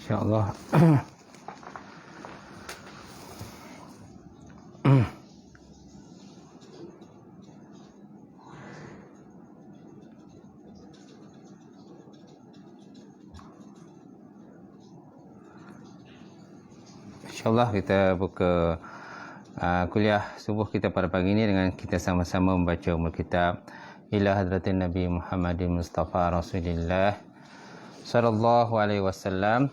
InsyaAllah. InsyaAllah kita buka kuliah subuh kita pada pagi ini dengan kita sama-sama membaca umul kitab ila hadratin Nabi Muhammadin Mustafa Rasulillah sallallahu alaihi wasallam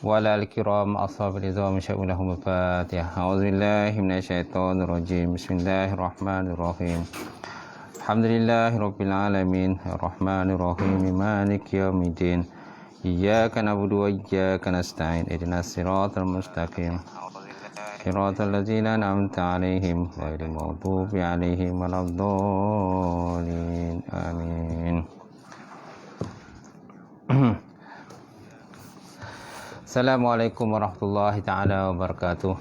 wa ala al-kiram ashabil ridwan sya'ulahum al-fatihah. A'udzubillahi minasyaitonir rajim. Bismillahirrahmanirrahim. Alhamdulillahirabbil alamin arrahmanir rahim maliki yaumiddin. Iyyaka na'budu wa iyyaka nasta'in. Ihdinas siratal mustaqim. Siratal ladzina an'amta 'alaihim ghairil maghdubi 'alaihim waladdallin. Amin. Assalamualaikum warahmatullahi taala wabarakatuh.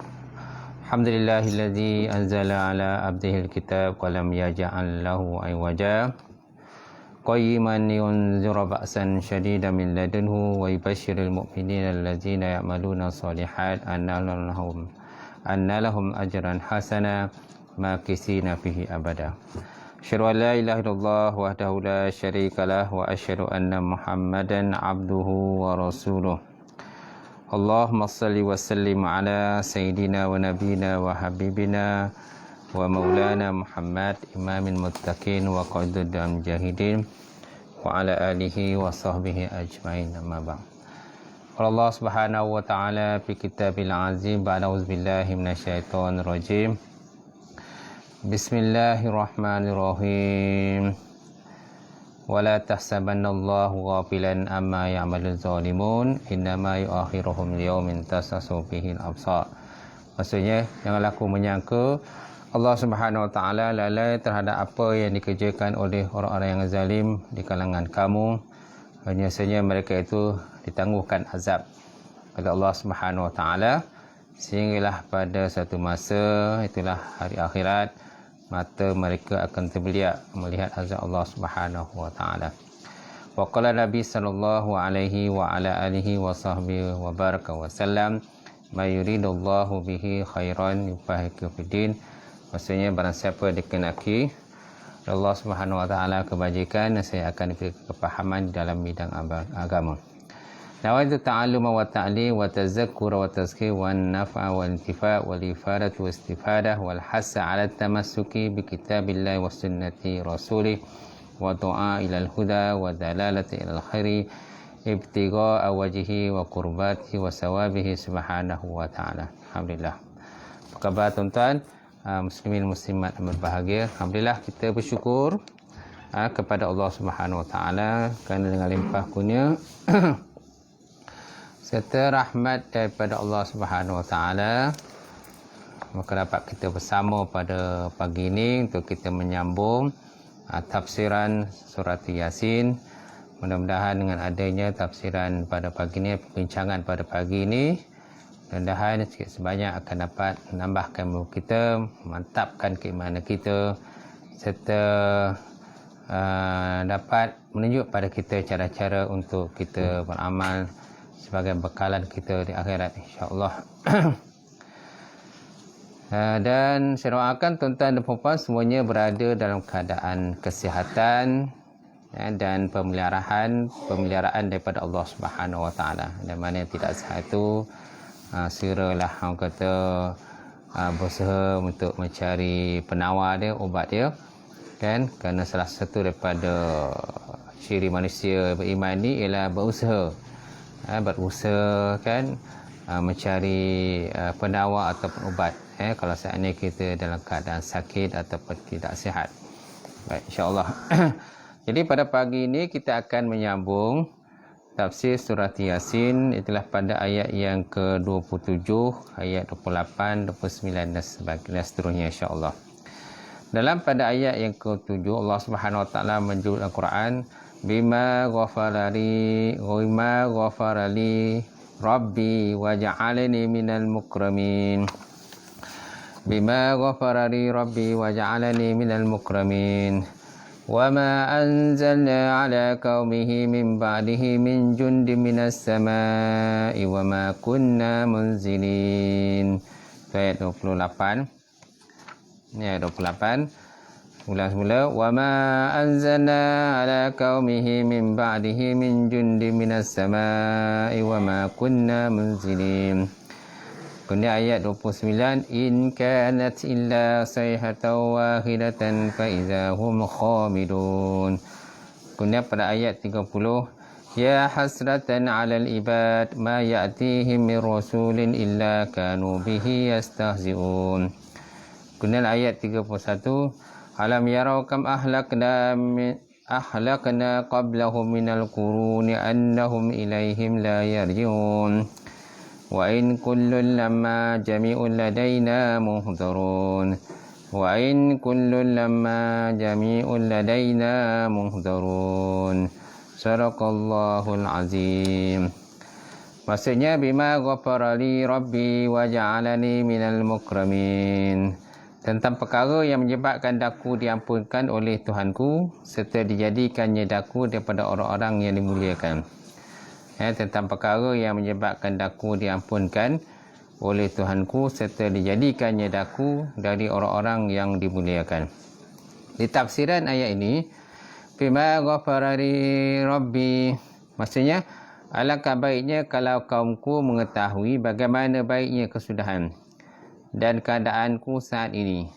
Alhamdulillahilladzi anzala ala abdihil kitab wa lam yaj'al lahu iwaja. Qayyiman yunzira ba'san syadidan min ladunhu wa yubashshirul mu'minina alladzina ya'maluna shalihat anna lahum ajran hasana makisina fihi abada. Asyhadu an la ilaha illallah wahdahu la syarikalah wa asyhadu anna Muhammadan abduhu wa rasuluh. Allahumma salli wa sallim ala sayyidina wa nabina wa habibina wa maulana Muhammad imamil muttaqin wa qaidud mujahidin wa ala alihi wa sahbihi ajmain. Amma ba'd. Allah Subhanahu wa ta'ala fi kitabil azim ba'da auzubillahi minasyaitonir rajim. Bismillahirrahmanirrahim. Wala tahsabanallahu ghafilan amma ya'malul zalimun innama yu'akhiruhum liyaumin tashasu fihi al-absar. Maksudnya, janganlah aku menyangka Allah Subhanahu wa taala lalai terhadap apa yang dikerjakan oleh orang-orang yang zalim di kalangan kamu. Biasanya mereka itu ditangguhkan azab oleh Allah Subhanahu wa taala sehinggalah pada satu masa, itulah hari akhirat, mata mereka akan terbeliak melihat azab Allah Subhanahu wa taala. Wa qala Nabi sallallahu alaihi wa ala alihi wa sahbihi wa baraka wa sallam, "May yuridullahu bihi khairan yufaqihu fiddin." Maksudnya barang siapa dikenaki Allah Subhanahu wa taala kebajikan, saya akan diberi kepahaman dalam bidang agama. Nawaitu ta'alluma wa ta'lim wa tazakkura wa tazkir wa nafa wa intifa wa ifadat wa istifadah wal hasa 'ala tamassuki bi kitabillahi wa sunnati rasulih wa du'a ila al-huda wa dalalati ila al-khairi ibtigha'a wajhihi wa qurbatihi wa sawabihi subhanahu wa ta'ala. Alhamdulillah. Apa khabar tuan-tuan, muslimin muslimat yang berbahagia? Alhamdulillah, kita bersyukur kepada Allah Subhanahu wa taala kerana dengan limpah kurnia serta rahmat daripada Allah Subhanahu wa taala, maka dapat kita bersama pada pagi ini untuk kita menyambung tafsiran surat Yasin. Mudah-mudahan dengan adanya tafsiran pada pagi ini, perbincangan pada pagi ini, mudah-mudahan sikit sebanyak akan dapat menambahkan ilmu kita, memantapkan keimanan kita, serta dapat menunjuk pada kita cara-cara untuk kita beramal sebagai bekalan kita di akhirat, insya-Allah. Dan saya doakan tuan-tuan dan puan-puan semuanya berada dalam keadaan kesihatan dan pemeliharaan daripada Allah Subhanahu wa taala. Dan mana yang tidak sihat itu segeralah orang kata berusaha untuk mencari penawar dia, ubat dia, kan? Kerana salah satu daripada ciri manusia beriman ni ialah berusaha kan, mencari penawar ataupun ubat kalau seandainya kita dalam keadaan sakit ataupun tidak sihat. Baik, insya-Allah. Jadi pada pagi ini kita akan menyambung tafsir surat Yasin, itulah pada ayat yang ke-27, ayat 28, 29 dan sebagainya seterusnya, insya-Allah. Dalam pada ayat yang ke-7, Allah Subhanahu wa taala menyebut Al-Quran, bima ghafarali rabbi waja'alani minal mukramin. Bima ghafarali rabbi waja'alani minal mukramin وما أنزلنا على قومه من بعده من جند من السماء وما كنا منزلين. Ayat 28. Ini ayat 28. Ulang semula. وما أنزلنا على قومه من بعده من جند من السماء وما كنا منزلين. Kemudian ayat 29, in kanat illa sayhatan wahidatan fa idza hum khamidun. Kemudian pada ayat 30, ya hasratan 'alal ibad ma ya'tihim min rasulin illa kanu bihi yastahzi'un. Kemudian ayat 31, alam yarau kam ahlakna qablahum minal quruni annahum ilaihim la yarji'un. وَإِنْ كُلٌّ لَمَّا جَمِيعٌ لَدَيْنَا مُحْضَرُونَ وَإِنْ كُلٌّ لَمَّا جَمِيعٌ لَدَيْنَا مُحْضَرُونَ Sadaqallahul Azim. Maksudnya bima ghafara li rabbi wa ja'alani minal mukramin. Tentang perkara yang menyebabkan daku diampunkan oleh Tuhanku serta dijadikannya daku daripada orang-orang yang dimuliakan. Tentang perkara yang menyebabkan daku diampunkan oleh Tuhanku serta dijadikannya daku dari orang-orang yang dimuliakan. Di tafsiran ayat ini, bima ghafara li rabbi, maksudnya alangkah baiknya kalau kaumku mengetahui bagaimana baiknya kesudahan dan keadaanku saat ini.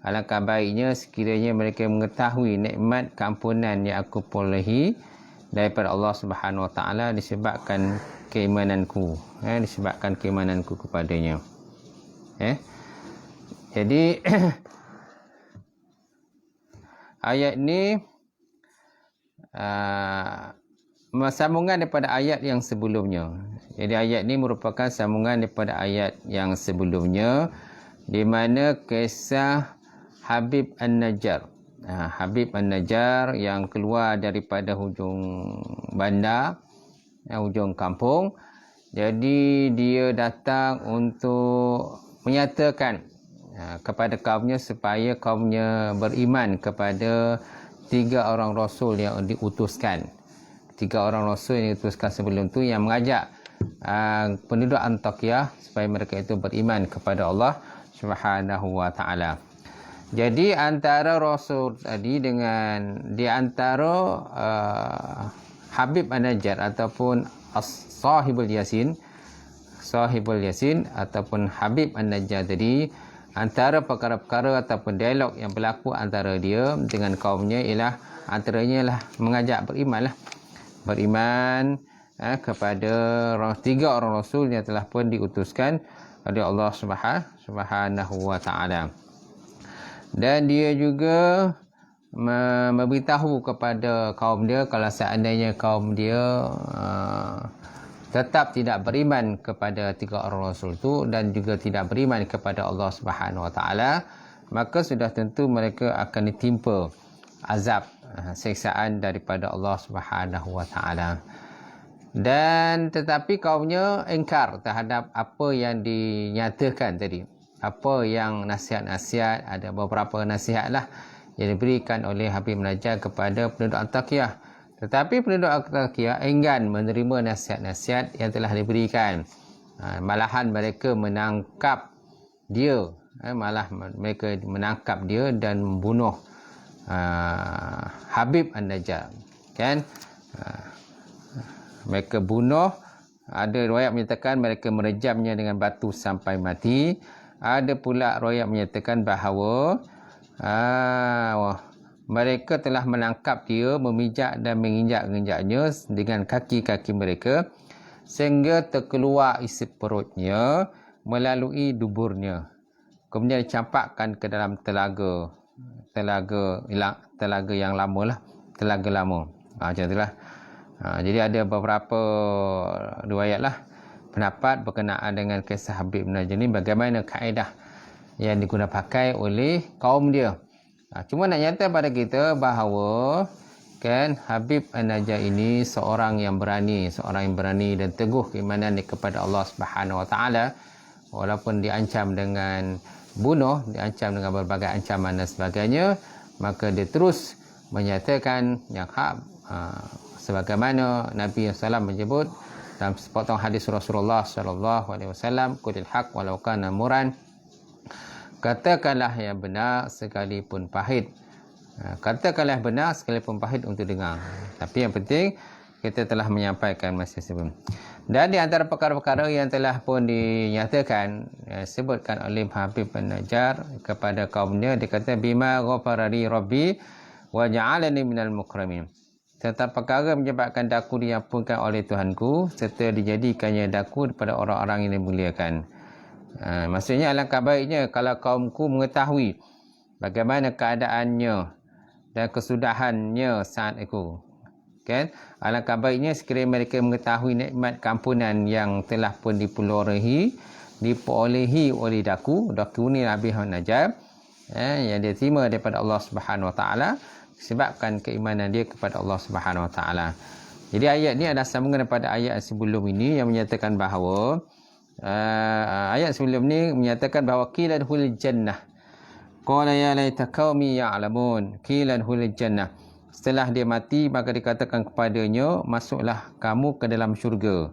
Alangkah baiknya sekiranya mereka mengetahui nikmat keampunan yang aku perolehi daripada Allah Subhanahu Wa Taala disebabkan keimananku, disebabkan keimananku kepadanya. Jadi ayat ni sambungan daripada ayat yang sebelumnya. Jadi ayat ni merupakan sambungan daripada ayat yang sebelumnya, di mana kisah Habib An-Najjar. Habib An-Najjar yang keluar daripada hujung bandar, hujung kampung. Jadi dia datang untuk menyatakan kepada kaumnya supaya kaumnya beriman kepada 3 orang Rasul yang diutuskan. 3 orang Rasul yang diutuskan sebelum tu yang mengajak penduduk Antakya supaya mereka itu beriman kepada Allah Subhanahu Wa Taala. Jadi antara Rasul tadi dengan di antara Habib An-Najjar ataupun Sahibul Yasin ataupun Habib An-Najjar tadi, antara perkara-perkara ataupun dialog yang berlaku antara dia dengan kaumnya ialah antaranya lah mengajak beriman kepada 3 orang Rasul yang telah pun diutuskan oleh Allah Subhanahu Wa Taala. Dan dia juga memberitahu kepada kaum dia kalau seandainya kaum dia tetap tidak beriman kepada 3 orang Rasul itu dan juga tidak beriman kepada Allah Subhanahu Wa Taala, maka sudah tentu mereka akan ditimpa azab, siksaan daripada Allah Subhanahu Wa Taala. Dan tetapi kaumnya ingkar terhadap apa yang dinyatakan tadi. Apa yang nasihat-nasihat, ada beberapa nasihat lah yang diberikan oleh Habib An-Najjar kepada penduduk Antakya. Tetapi penduduk Antakya enggan menerima nasihat-nasihat yang telah diberikan. Malahan mereka menangkap dia, dan membunuh Habib An-Najjar. Mereka bunuh. Ada riwayat menyatakan mereka merejamnya dengan batu sampai mati. Ada pula riwayat menyatakan bahawa mereka telah menangkap dia, memijak dan menginjak-injaknya dengan kaki-kaki mereka sehingga terkeluar isi perutnya melalui duburnya. Kemudian dicampakkan ke dalam telaga yang lama lah, telaga lama. Macam itulah. Jadi ada beberapa riwayat lah pendapat berkenaan dengan kisah Habib An-Najjar ni, bagaimana kaedah yang digunakan pakai oleh kaum dia. Cuma nak nyata pada kita bahawa Habib An-Najjar ini seorang yang berani dan teguh keimanan kepada Allah Subhanahu Wa Taala, walaupun diancam dengan bunuh, diancam dengan berbagai ancaman dan sebagainya, maka dia terus menyatakan yang hak, sebagaimana Nabi SAW menyebut dalam sepotong hadis Rasulullah SAW, qulil haq walau kana muran, katakanlah yang benar sekalipun pahit. Katakanlah benar sekalipun pahit untuk dengar. Tapi yang penting kita telah menyampaikan masa sebelum. Dan di antara perkara-perkara yang telah pun dinyatakan, sebutkan oleh Habib An-Najjar kepada kaumnya, dia kata bima ghafara li rabbi wa ja'alani minal mukramin. Tentang perkara menyebabkan daku diampunkan oleh Tuhanku serta dijadikannya daku daripada orang-orang yang dimuliakan. Maksudnya alangkah baiknya kalau kaumku mengetahui bagaimana keadaannya dan kesudahannya saat itu. Kan? Alangkah baiknya sekiranya mereka mengetahui nikmat keampunan yang telah pun diperolehi oleh daku ni Nabi Najjar, yang dia terima daripada Allah Subhanahu Wa Taala sebabkan keimanan dia kepada Allah Subhanahu Wa Taala. Jadi ayat ni ada sambungan daripada ayat sebelum ini yang menyatakan bahawa ayat sebelum ni menyatakan bahawa qila dkhulil jannah qala ya laita qaumi ya'lamun qila dkhulil jannah. Setelah dia mati, maka dikatakan kepadanya, masuklah kamu ke dalam syurga.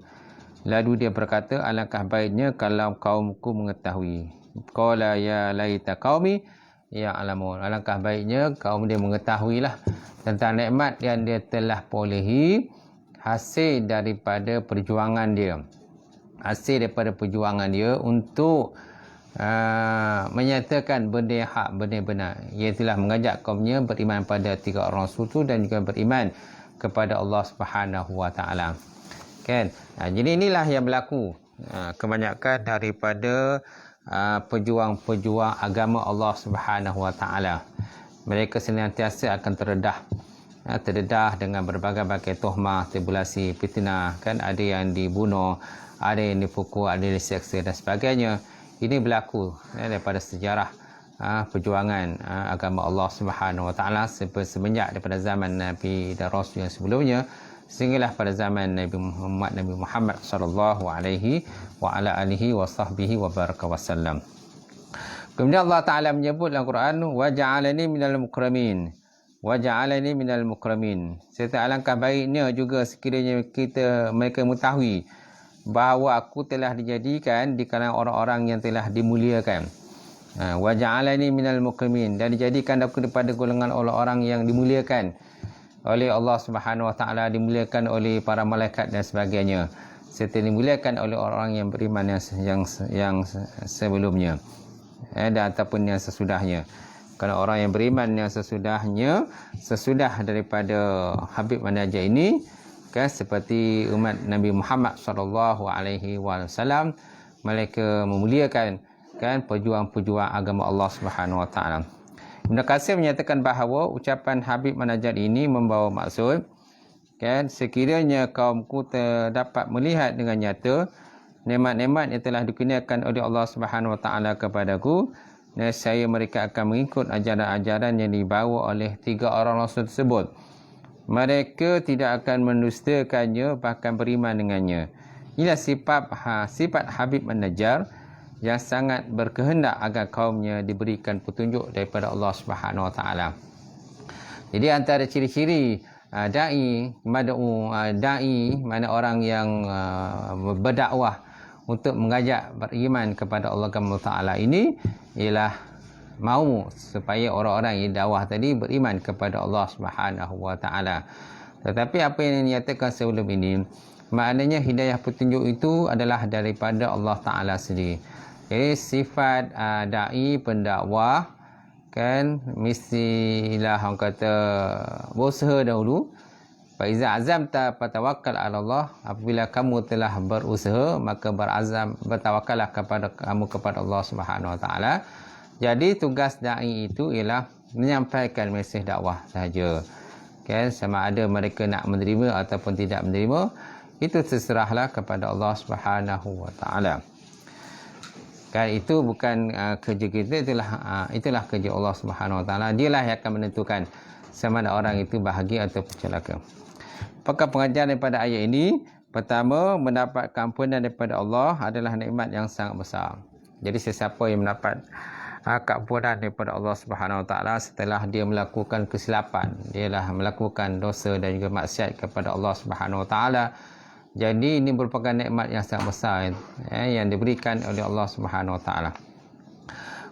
Lalu dia berkata, alangkah baiknya kalau kaumku mengetahui. Qala ya laita qaumi ya'lamun. Alangkah baiknya kaum dia mengetahuilah tentang nikmat yang dia telah perolehi hasil daripada perjuangan dia. Hasil daripada perjuangan dia untuk menyatakan benda yang hak, benda yang benar. Ia telah mengajak kaumnya beriman pada 3 orang rasul tu dan juga beriman kepada Allah Subhanahu Wa Taala. Kan? Jadi inilah yang berlaku kebanyakan daripada pejuang-pejuang agama Allah Subhanahu Wa Taala. Mereka senantiasa akan terdedah dengan berbagai-bagai tuhmah, tribulasi, fitnah, kan, ada yang dibunuh, ada yang dipukul, ada yang diseksa dan sebagainya. Ini berlaku daripada sejarah perjuangan agama Allah Subhanahu Wa Taala semenjak daripada zaman Nabi dan Rasul yang sebelumnya sehinggalah pada zaman Nabi Muhammad sallallahu alaihi wa ala alihi wa sahbihi wa baraka wasallam. Kemudian Allah Taala menyebut dalam Quran, wa ja'alani minal mukramin. Wa ja'alani minal mukramin. Serta alangkah baiknya juga sekiranya mereka mengetahui bahawa aku telah dijadikan di kalangan orang-orang yang telah dimuliakan. Wa ja'alani minal mukramin, dan dijadikan aku daripada golongan orang-orang yang dimuliakan oleh Allah Subhanahu Wa Taala, dimuliakan oleh para malaikat dan sebagainya, serta dimuliakan oleh orang-orang yang beriman yang sebelumnya dan ataupun yang sesudahnya. Kerana orang yang beriman yang sesudah daripada Habib An-Najjar ini, kan, seperti umat Nabi Muhammad sallallahu alaihi wasallam, mereka memuliakan, kan, pejuang-pejuang agama Allah Subhanahu Wa Taala. Ibn Katsir menyatakan bahawa ucapan Habib An-Najjar ini membawa maksud, kan, sekiranya kaumku dapat melihat dengan nyata nikmat-nikmat yang telah dikurniakan oleh Allah Subhanahu Wa Taala kepadaku, nescaya mereka akan mengikut ajaran-ajaran yang dibawa oleh 3 orang rasul tersebut. Mereka tidak akan mendustakannya, bahkan beriman dengannya. Inilah sifat Habib An-Najjar yang sangat berkehendak agar kaumnya diberikan petunjuk daripada Allah Subhanahu Wa Taala. Jadi antara ciri-ciri dai, mana orang yang berdakwah untuk mengajak beriman kepada Allah Taala ini ialah mahu supaya orang-orang yang dakwah tadi beriman kepada Allah Subhanahu Wa Taala. Tetapi apa yang dinyatakan sebelum ini, maknanya hidayah petunjuk itu adalah daripada Allah Taala sendiri. Jadi sifat dai, pendakwah, kan, mestilah orang kata berusaha dahulu. Fa iza azamta fatawakkal 'ala Allah. Apabila kamu telah berusaha, maka bertawakkallah kepada Allah Subhanahu Wa Taala. Jadi tugas dai itu ialah menyampaikan mesej dakwah sahaja. Okay? Sama ada mereka nak menerima ataupun tidak menerima, itu terserahlah kepada Allah Subhanahu Wa Taala. Kan, itu bukan kerja kita, itulah kerja Allah Subhanahu Wa Taala. Dialah yang akan menentukan sama ada orang itu bahagia ataupun celaka. Apakah pengajaran daripada ayat ini? Pertama, mendapat keampunan daripada Allah adalah nikmat yang sangat besar. Jadi sesiapa yang mendapat keampunan daripada Allah Subhanahu Wa Taala setelah dia melakukan kesilapan, dialah melakukan dosa dan juga maksiat kepada Allah Subhanahu Wa Taala. Jadi ini merupakan nikmat yang sangat besar yang diberikan oleh Allah Subhanahu Wa Taala.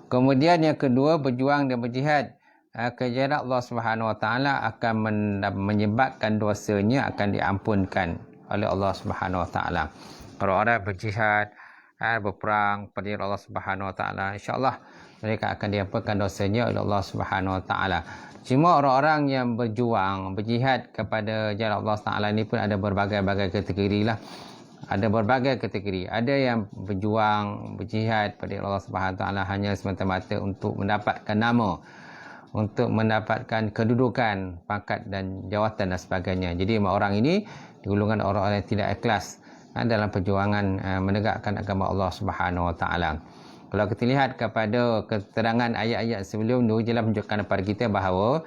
Kemudian yang kedua, berjuang dan berjihad ke jalan Allah Subhanahu Wa Taala akan menyebabkan dosanya akan diampunkan oleh Allah Subhanahu Wa Taala. Orang-orang berjihad, berperang pada Allah Subhanahu Wa Taala, insya-Allah mereka akan diampunkan dosanya oleh Allah Subhanahu Wa Taala. Cuma orang-orang yang berjuang, berjihad kepada jalan Allah Taala ini pun ada berbagai-bagai kategori lah. Ada berbagai kategori. Ada yang berjuang, berjihad pada Allah Subhanahu Wa Taala hanya semata-mata untuk mendapatkan nama, untuk mendapatkan kedudukan, pangkat dan jawatan dan sebagainya. Jadi orang ini digolongkan orang-orang yang tidak ikhlas dalam perjuangan menegakkan agama Allah Subhanahu Wa Taala. Kalau kita lihat kepada keterangan ayat-ayat sebelum itu, jelas menunjukkan kepada kita bahawa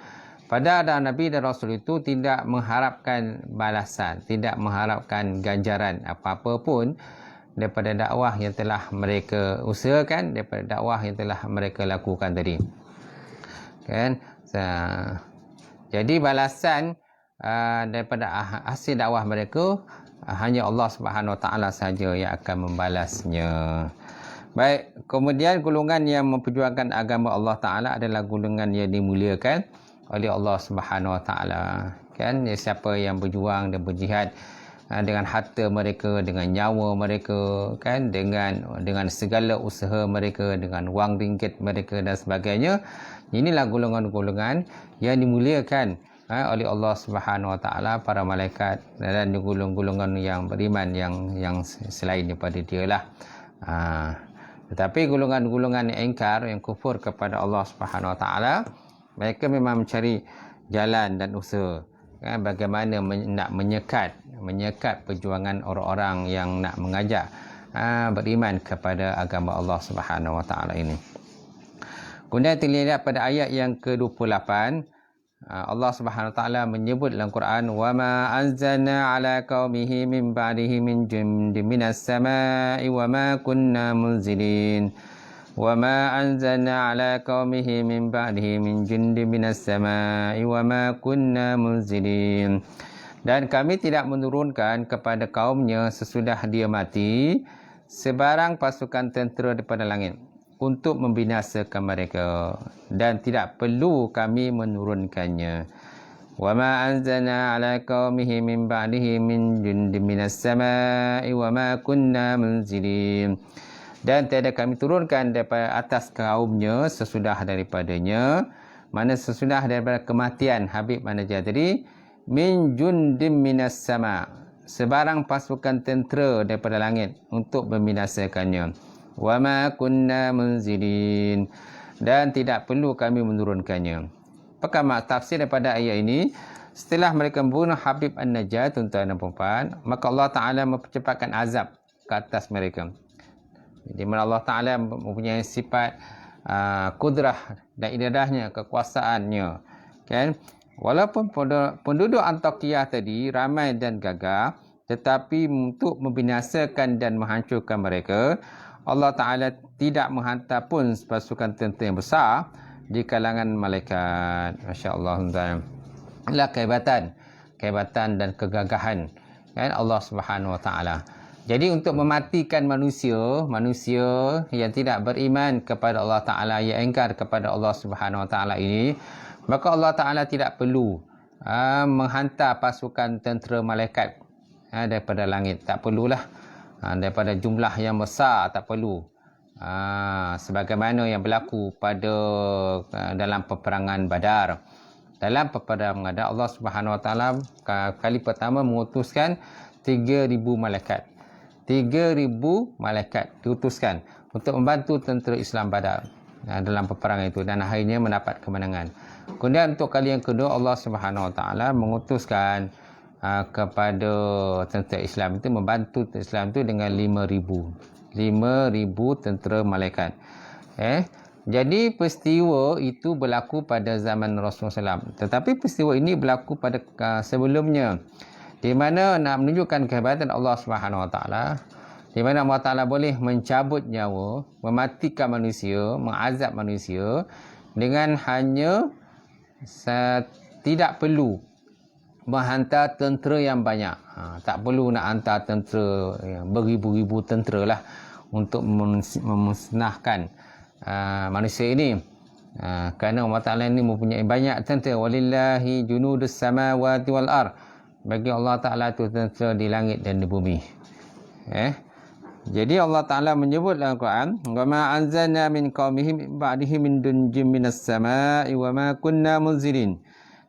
pada Nabi dan Rasul itu tidak mengharapkan balasan, tidak mengharapkan ganjaran apa-apa pun daripada dakwah yang telah mereka usahakan, daripada dakwah yang telah mereka lakukan tadi. Kan? Jadi balasan daripada hasil dakwah mereka hanya Allah Subhanahu Wa Taala saja yang akan membalasnya. Baik, kemudian golongan yang memperjuangkan agama Allah Taala adalah golongan yang dimuliakan oleh Allah Subhanahu Wa Taala. Kan, siapa yang berjuang dan berjihad dengan harta mereka, dengan nyawa mereka, kan, dengan segala usaha mereka, dengan wang ringgit mereka dan sebagainya. Inilah golongan-golongan yang dimuliakan oleh Allah Subhanahu Wa Taala, para malaikat dan golongan-golongan yang beriman yang selain daripada dialah. Tetapi golongan-golongan yang ingkar, yang kufur kepada Allah Subhanahu Wa Taala, mereka memang mencari jalan dan usaha bagaimana nak menyekat perjuangan orang-orang yang nak mengajak beriman kepada agama Allah Subhanahu Wa Taala ini. Kemudian terlihat pada ayat yang ke-28, Allah Subhanahu Wa Taala menyebut dalam Quran, wa ma anzalna ala qaumihi min ba'dihi min jundin minas sama'i wa ma kunna munzilin. Wa ma anzalna ala qaumihi min ba'dihi min jundin minas sama'i wa ma kunna munzilin. Dan kami tidak menurunkan kepada kaumnya sesudah dia mati sebarang pasukan tentera daripada langit untuk membinasakan mereka, dan tidak perlu kami menurunkannya. Wa ma anzalna ala qaumihi min ba'dihi min jundin minas sama'i wa ma kunna munzilin. Dan tiada kami turunkan daripada atas kaumnya sesudah daripadanya, mana sesudah daripada kematian Habib An-Najjar tadi, min jundin minas sama', sebarang pasukan tentera daripada langit untuk membinasakannya. Wa ma kunna munzilin, dan tidak perlu kami menurunkannya. Apakah tafsir daripada ayat ini? Setelah mereka membunuh Habib An-Najjar, tuan-tuan dan puan-puan, maka Allah Ta'ala mempercepatkan azab ke atas mereka. Di mana Allah Ta'ala mempunyai sifat kudrah dan iradahnya, kekuasaannya, kan? Walaupun penduduk Antakya tadi ramai dan gagah, tetapi untuk membinasakan dan menghancurkan mereka, Allah Ta'ala tidak menghantar pun pasukan tentera yang besar di kalangan malaikat. Masya Allah. Inilah kehebatan dan kegagahan, kan, Allah Subhanahu Wa Ta'ala. Jadi untuk mematikan manusia yang tidak beriman kepada Allah Ta'ala, yang ingkar kepada Allah Subhanahu Wa Ta'ala ini, maka Allah Ta'ala tidak perlu menghantar pasukan tentera malaikat daripada langit. Tak perlulah. Daripada jumlah yang besar, tak perlu. Sebagaimana yang berlaku pada dalam peperangan Badar. Dalam peperangan Badar, Allah Subhanahu Wa Taala kali pertama mengutuskan 3,000 malaikat. 3,000 malaikat diutuskan untuk membantu tentera Islam Badar dalam peperangan itu, dan akhirnya mendapat kemenangan. Kemudian untuk kali yang kedua, Allah Subhanahu Wa Taala mengutuskan kepada tentera Islam itu, membantu tentera Islam itu dengan 5,000 tentera malaikat. Jadi peristiwa itu berlaku pada zaman Rasulullah SAW. Tetapi peristiwa ini berlaku pada sebelumnya, di mana nak menunjukkan kehebatan Allah Subhanahu Wa Taala. di mana Allah Ta'ala boleh mencabut nyawa, mematikan manusia, mengazab manusia dengan hanya tidak perlu menghantar tentera yang banyak. Tak perlu nak hantar tentera, beribu-ribu tentera lah untuk memusnahkan manusia ini. Kerana Allah Ta'ala ini mempunyai banyak tentera. Walillahi junudus samawati wal ar. Bagi Allah Ta'ala itu tentera di langit dan di bumi. Jadi Allah Ta'ala menyebut dalam Quran, wa ma anzalna min qaumihim ba'dihi min dunjim minas sama'i wa ma kunna munzilin.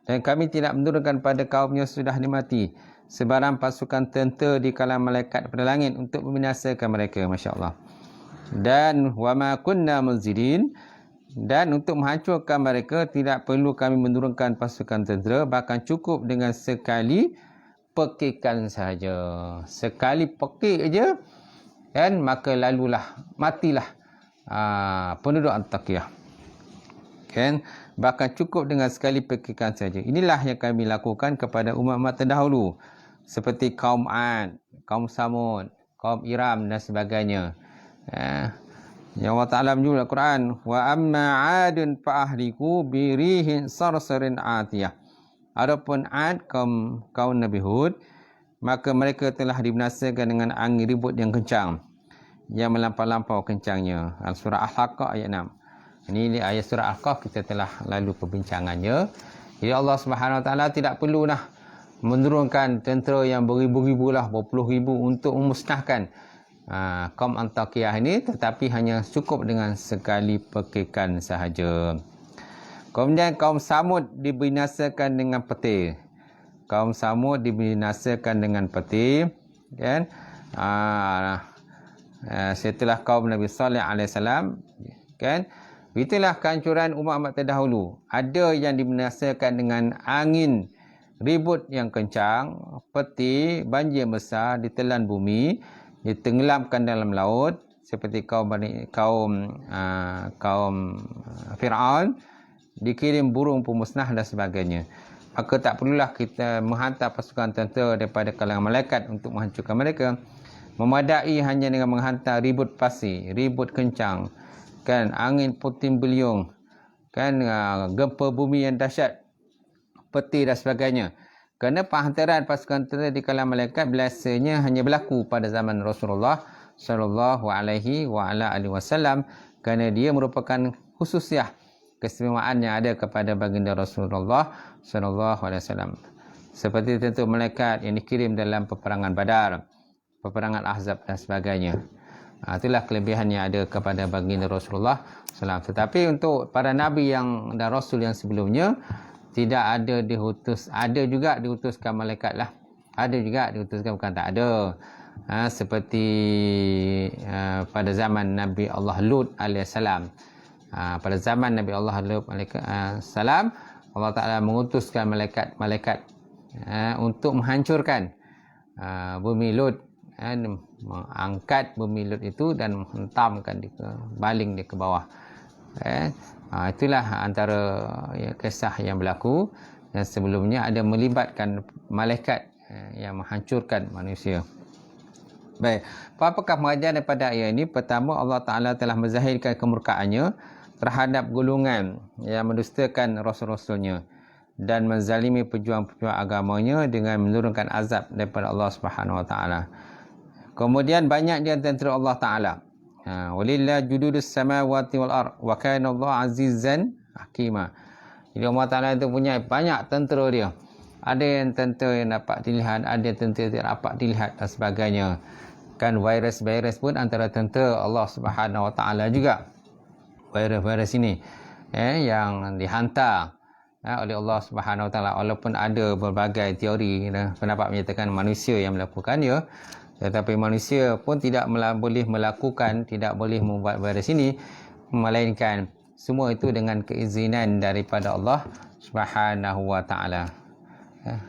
Dan kami tidak menurunkan pada kaumnya sudah dimati sebarang pasukan tentera di kalangan malaikat pada langit untuk membinasakan mereka. Masya Allah. Dan wa ma kunna munzilin, dan untuk menghancurkan mereka tidak perlu kami menurunkan pasukan tentera, bahkan cukup dengan sekali pekikan sahaja. Sekali pekik aja, dan maka lalulah, matilah penduduk Antakya. Kan? Bahkan cukup dengan sekali pekikan saja. Inilah yang kami lakukan kepada umat-umat terdahulu, seperti kaum Ad, kaum Samud, kaum Iram dan sebagainya. Yang Allah Ta'ala menyebut dalam Quran, wa amma 'adun fa ahliku bi rihin sarsarin atiyah. Adapun Ad, kaum Nabi Hud, maka mereka telah dibinasakan dengan angin ribut yang kencang, yang melampau-lampau kencangnya. Surah Al-Haqqah ayat 6. Ini ayat surah Al-Haqqah kita telah lalu perbincangannya. Jadi Allah Subhanahu Wa Taala tidak perlu menurunkan tentera yang beribu-ribu lah, berpuluh ribu untuk memusnahkan kaum Antakiyah ini, tetapi hanya cukup dengan sekali pekikan sahaja. Kemudian kaum Samud dibinasakan dengan petir. Kaum Samud dibinasakan dengan petir, kan? Setelah kaum Nabi Saleh alaihissalam, kan? Itulah kehancuran umat-umat terdahulu. Ada yang dibinasakan dengan angin ribut yang kencang, petir, banjir besar, ditelan bumi, ditenggelamkan dalam laut, seperti kaum Fir'aun, dikirim burung pemusnah dan sebagainya. Maka tak perlulah kita menghantar pasukan tentera daripada kalangan malaikat untuk menghancurkan mereka. Memadai hanya dengan menghantar ribut pasir, ribut kencang, kan, angin puting beliung, kan, gempa bumi yang dahsyat, petir dan sebagainya. Kerana penghantaran pasukan tentera di kalangan malaikat biasanya hanya berlaku pada zaman Rasulullah sallallahu alaihi wasallam, kerana dia merupakan khususiah, keistimewaan yang ada kepada baginda Rasulullah sallallahu alaihi wasallam. Seperti tentera malaikat yang dikirim dalam peperangan Badar, peperangan Ahzab dan sebagainya. Itulah kelebihan yang ada kepada baginda Rasulullah sallallahu. Tetapi untuk para nabi dan rasul yang sebelumnya, tidak ada diutus. Ada juga diutuskan malaikat lah. Ada juga diutuskan, bukan tak ada. Seperti pada zaman Nabi Allah Lut alaihissalam. Pada zaman Nabi Allah Lut alaihissalam, Allah Ta'ala mengutuskan malaikat untuk menghancurkan bumi Lut. Mengangkat bumi Lut itu dan menghentamkan dia baling dia ke bawah. Itulah antara kisah yang berlaku. Dan sebelumnya ada melibatkan malaikat yang menghancurkan manusia. Baik, apakah pengajaran daripada ayat ini? Pertama, Allah Ta'ala telah menzahirkan kemurkaannya terhadap golongan yang mendustakan rasul-rasulnya dan menzalimi pejuang-pejuang agamanya dengan menurunkan azab daripada Allah Subhanahu Wa Ta'ala. Kemudian banyak di antara Allah Ta'ala. Walillahi jududus samawati wal ar wa kana Allah azizan hakima. Jadi Allah Ta'ala itu punya banyak tentera dia. Ada yang tentera yang dapat dilihat, ada tentera yang tidak dapat dilihat dan sebagainya. Kan virus-virus pun antara tentera Allah Subhanahu Wa Ta'ala juga. Virus-virus ini yang dihantar oleh Allah Subhanahu Wa Ta'ala, walaupun ada berbagai teori dan pendapat menyatakan manusia yang melakukannya, tetapi manusia pun tidak boleh melakukan, tidak boleh membuat virus ini, melainkan semua itu dengan keizinan daripada Allah Subhanahu Wa Ta'ala.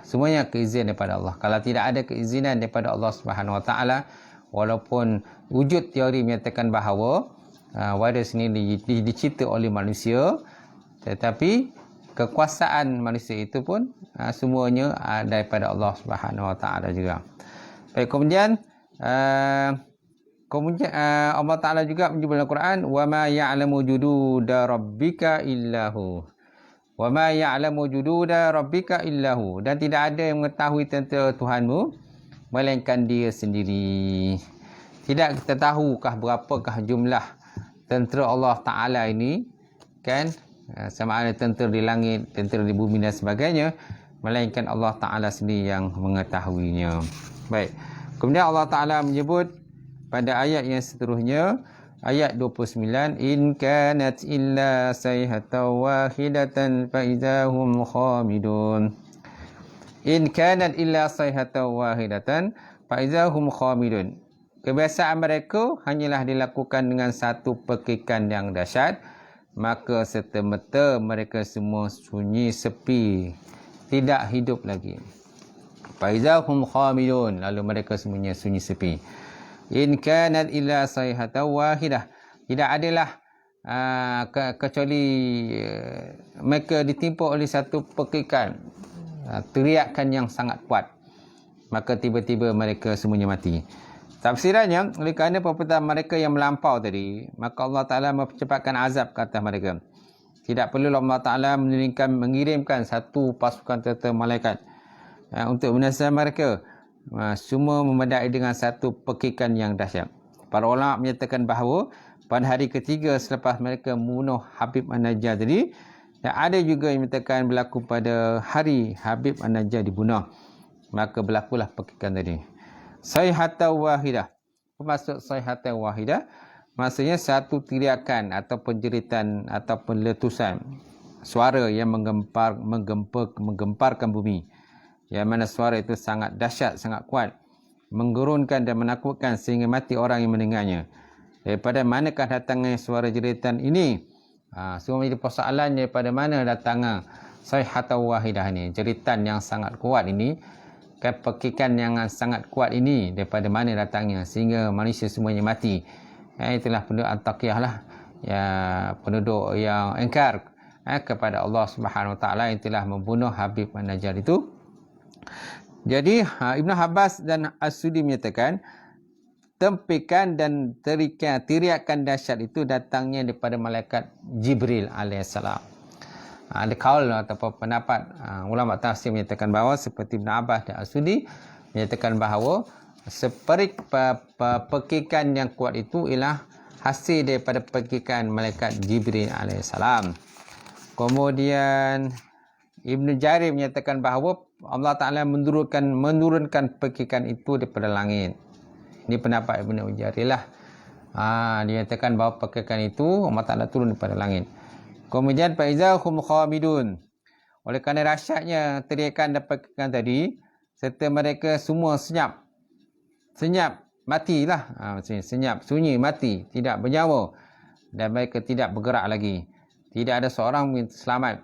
Semuanya keizinan daripada Allah. Kalau tidak ada keizinan daripada Allah Subhanahu Wa Ta'ala, walaupun wujud teori menyatakan bahawa virus ini dicipta oleh manusia, tetapi kekuasaan manusia itu pun semuanya daripada Allah Subhanahu Wa Ta'ala juga. Baik, kemudian kemudian Allah Ta'ala juga menyebut dalam Quran, وَمَا يَعْلَمُ جُدُودَ رَبِّكَ إِلَّا هُ. وَمَا يَعْلَمُ جُدُودَ رَبِّكَ إِلَّا هُ. Dan tidak ada yang mengetahui tentera Tuhanmu melainkan Dia sendiri. Tidak kita tahukah berapakah jumlah tentera Allah Ta'ala ini, kan? Sama ada tentera di langit, tentera di bumi dan sebagainya, melainkan Allah Ta'ala sendiri yang mengetahuinya. Baik. Kemudian Allah Ta'ala menyebut pada ayat yang seterusnya, ayat 29, in kanat illa sayhatan wahidatan fa idahum khamidun. In kanat illa sayhatan wahidatan fa idahum khamidun. Kebiasaan mereka hanyalah dilakukan dengan satu pekikan yang dahsyat, maka serta-merta mereka semua sunyi sepi, tidak hidup lagi. Fa idahum khamidun, lalu mereka semuanya sunyi sepi. In kanat illa sayhatan wahidah, tidak adalah kecuali mereka ditimpa oleh satu pekikan, teriakan yang sangat kuat, maka tiba-tiba mereka semuanya mati. Tafsirannya, oleh kerana perbuatan mereka yang melampau tadi, maka Allah Ta'ala mempercepatkan azab ke atas mereka. Tidak perlu Allah Ta'ala mengirimkan satu pasukan tentera malaikat untuk binasa mereka. Semua memadai dengan satu pekikan yang dahsyat. Para ulama menyatakan bahawa pada hari ketiga selepas mereka membunuh Habib An-Najjar tadi, dan ada juga yang menyatakan berlaku pada hari Habib An-Najjar dibunuh, maka berlakulah pekikan tadi. Sayhatan wahidah. Apa maksud sayhatan wahidah? Maksudnya satu teriakan atau penjeritan atau letusan suara yang menggemparkan bumi, yang mana suara itu sangat dahsyat, sangat kuat, menggerunkan dan menakutkan sehingga mati orang yang mendengarnya. Daripada manakah datangnya suara jeritan ini? Semua menjadi persoalan, daripada mana datangnya sayhatan wahidah ini, jeritan yang sangat kuat ini, pekikan yang sangat kuat ini, daripada mana datangnya sehingga manusia semuanya mati. Itulah penduduk Antakiyah lah, ya, penduduk yang engkar kepada Allah Subhanahu Wa Taala yang telah membunuh Habib An-Najjar itu. Jadi Ibn Abbas dan As-Sudi menyatakan tempikan dan teriakan dahsyat itu datangnya daripada malaikat Jibril alaihissalam. Ada kaul ataupun pendapat ulama tafsir menyatakan bahawa seperti Ibn Abbas dan As-Sudi menyatakan bahawa seperik pekikan yang kuat itu ialah hasil daripada pekikan malaikat Jibril alaihissalam. Kemudian Ibn Jarir menyatakan bahawa Allah Ta'ala menurunkan pekikan itu daripada langit. Ini pendapat Ibn Jarir lah. Dia nyatakan bahawa pekikan itu Allah Ta'ala turun daripada langit. Kemudian faizahum khamidun. Oleh kerana dahsyatnya teriakan dan pekikan tadi, serta mereka semua senyap, matilah. Senyap, sunyi, mati, tidak bernyawa, dan mereka tidak bergerak lagi. Tidak ada seorang yang terselamat.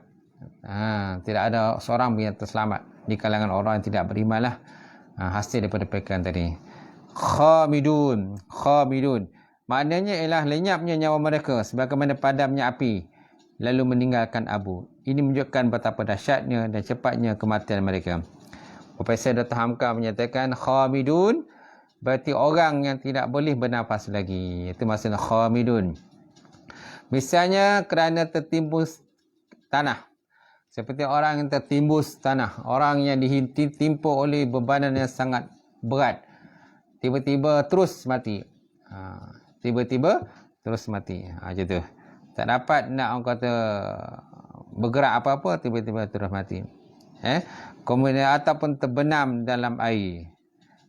Tidak ada seorang yang terselamat di kalangan orang yang tidak beriman lah, hasil daripada pekikan tadi. Khamidun. Maknanya ialah lenyapnya nyawa mereka sebagaimana padamnya api, lalu meninggalkan abu. Ini menunjukkan betapa dahsyatnya dan cepatnya kematian mereka. Profesor Dr. Hamka menyatakan khamidun berarti orang yang tidak boleh bernafas lagi. Itu maksudnya khamidun. Misalnya kerana tertimbus tanah. Seperti orang yang tertimbus tanah, orang yang ditimpa oleh bebanan yang sangat berat, tiba-tiba terus mati. Macam tu. Tak dapat nak orang kata bergerak apa-apa, tiba-tiba terus mati. Kemudian ataupun terbenam dalam air.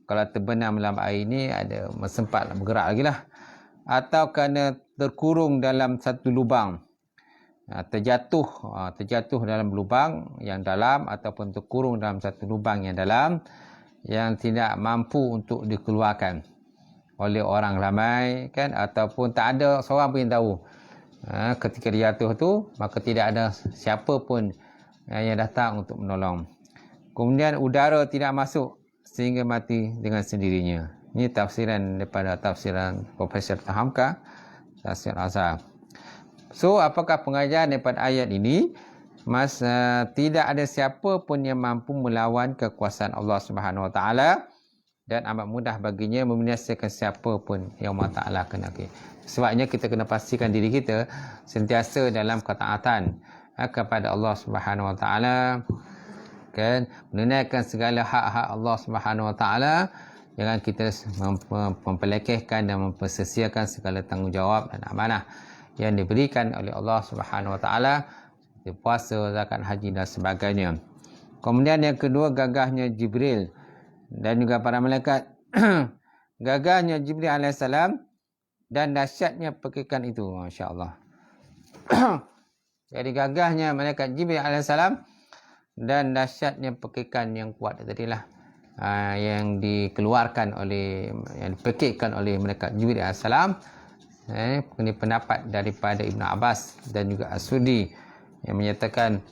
Kalau terbenam dalam air ni ada sempat bergerak lagi lah. Atau kerana terkurung dalam satu lubang, terjatuh dalam lubang yang dalam, ataupun terkurung dalam satu lubang yang dalam yang tidak mampu untuk dikeluarkan oleh orang ramai, kan, ataupun tak ada seorang pun yang tahu. Ketika dia jatuh tu, maka tidak ada siapa pun yang datang untuk menolong. Kemudian udara tidak masuk sehingga mati dengan sendirinya. Ini tafsiran daripada tafsiran Profesor Hamka, tafsir Azhar. So, apakah pengajaran daripada ayat ini? Tidak ada siapa pun yang mampu melawan kekuasaan Allah Subhanahu Wa Taala, dan amat mudah baginya membinasakan siapa pun yang Allah Ta'ala kehendaki. Sebabnya kita kena pastikan diri kita sentiasa dalam ketaatan kepada Allah Subhanahu Wa Ta'ala, kan, menunaikan segala hak-hak Allah Subhanahu Wa Ta'ala. Jangan kita mempelekehkan dan mempersesiakan segala tanggungjawab dan amanah yang diberikan oleh Allah Subhanahu Wa Ta'ala, seperti puasa, zakat, haji dan sebagainya. Kemudian yang kedua, gagahnya Jibril dan juga para malaikat. Gagahnya Jibril alaihissalam dan dahsyatnya pekikan itu, masya-Allah. Jadi gagahnya malaikat Jibril alaihissalam dan dahsyatnya pekikan yang kuat tadilah, yang dikeluarkan oleh, yang dipekikkan oleh malaikat Jibril alaihissalam. Ini pendapat daripada Ibn Abbas dan juga As-Sudi yang menyatakan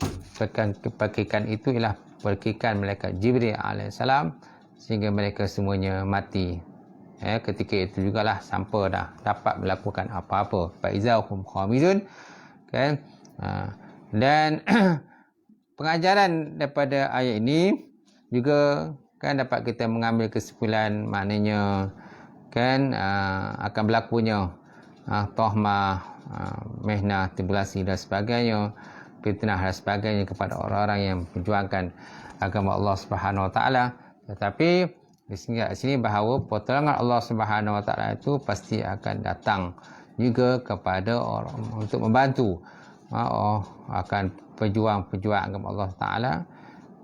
pekikan itu ialah pekikan malaikat Jibril alaihissalam sehingga mereka semuanya mati. Ketika itu jugalah sampai dah dapat melakukan apa-apa. Faizahum khamidun, kan? Dan pengajaran daripada ayat ini juga kan dapat kita mengambil kesimpulan, maknanya kan akan berlakunya tahmah, mihnah, tribulasi dan sebagainya, fitnah dan sebagainya kepada orang-orang yang memperjuangkan agama Allah Subhanahu Wa Taala. Tetapi di sini bahawa pertolongan Allah Subhanahu Wa Taala itu pasti akan datang juga kepada orang untuk membantu akan pejuang-pejuang agama Allah Taala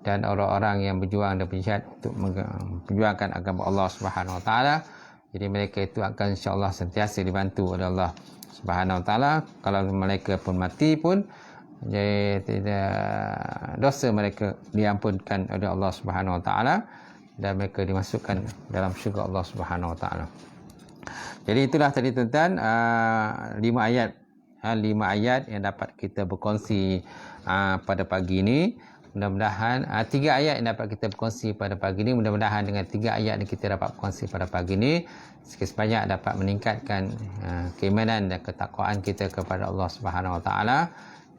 dan orang-orang yang berjuang dan berjihad untuk memperjuangkan agama Allah Subhanahu Wa Taala. Jadi mereka itu akan insya-Allah sentiasa dibantu oleh Allah Subhanahu Wa Taala. Kalau mereka pun mati pun, jadi tidak, dosa mereka diampunkan oleh Allah Subhanahu Wa Taala dan mereka dimasukkan dalam syurga Allah Subhanahu Wa Taala. Jadi itulah tadi tuan-tuan 5 ayat yang dapat kita berkongsi pada pagi ini. Mudah-mudahan 3 ayat yang dapat kita berkongsi pada pagi ini. Mudah-mudahan dengan 3 ayat yang kita dapat berkongsi pada pagi ini, sikit sebanyak dapat meningkatkan keimanan dan ketakwaan kita kepada Allah Subhanahu Wa Taala.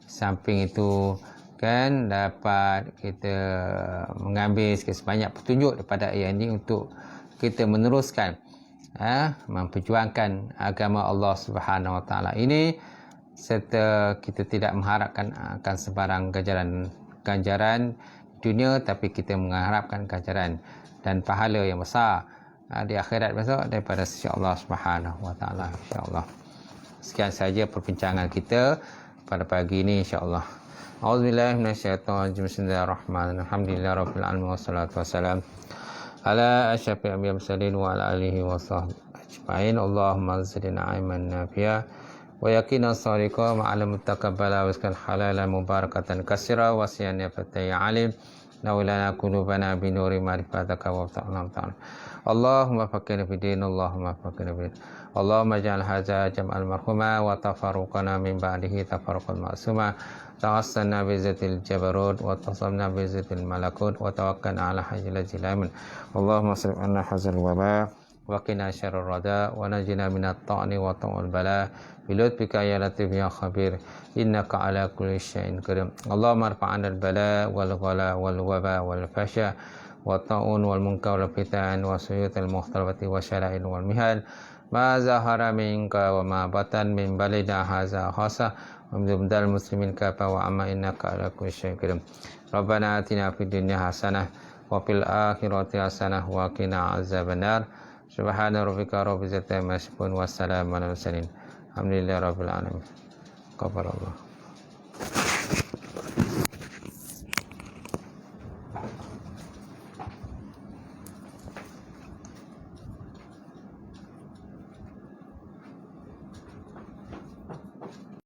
Samping itu kan dapat kita mengambil sikit sebanyak petunjuk daripada ayat ini untuk kita meneruskan memperjuangkan agama Allah Subhanahu Wa Taala ini, serta kita tidak mengharapkan akan sebarang ganjaran dunia, tapi kita mengharapkan ganjaran dan pahala yang besar di akhirat besok daripada sisi Allah Subhanahu Wa Taala, insya-Allah. Sekian saja perbincangan kita pada pagi ini, insya-Allah. A'udzubillahi minasyaitonirrajim. Bismillahirrahmanirrahim. Alhamdulillahirabbil alamin wassalatu wassalam ala asyrafil anbiya'i mursalin wa ala alihi washabbihi ajma'in. Allahumma zidna ilman nafi'a wa yaqinan sadiqa ma'al mutaqabbala wa rizqan halalan mubarakatan katsira wa siyan fatai alim nawlana qulubana bi nuri ma'rifataka wa ta'ala. Allahumma faqqihna fid din, Allahumma faqqihna fid din. Allahumma ij'al hadza jam'al marhuma wa tafarruqana min ba'dihi tafarruqan ma'suma. Tawassalna bi zatil jabarut wa tasamna bi zatil malakut wa tawakkalna ala hayyil jilamin. Allahumma sirif anna hazal waba wa qina syarrar rada wa najina minat ta'ni wa ta'ul bala bi lutfika ya latif ya khabir innaka ala kulli syai'in qadir. Allahumma irfa'na al bala wal ghala wal waba wal fasha wa ta'un wal munkar wal fitan wa suyutul mukhtalafati wa syara'il wal mihal ma zahara minka wa ma batan min balida haza khasa wa min dal muslimin kafa wa amma innaka ala kulli syai'in qadir. Rabbana atina fid dunya hasanah wa fil akhirati hasanah wa qina azabannar. Subhana rabbika rabbil izzati amma yasifun wa salamun alal mursalin. Alhamdulillahi rabbil alamin. Qabarallah.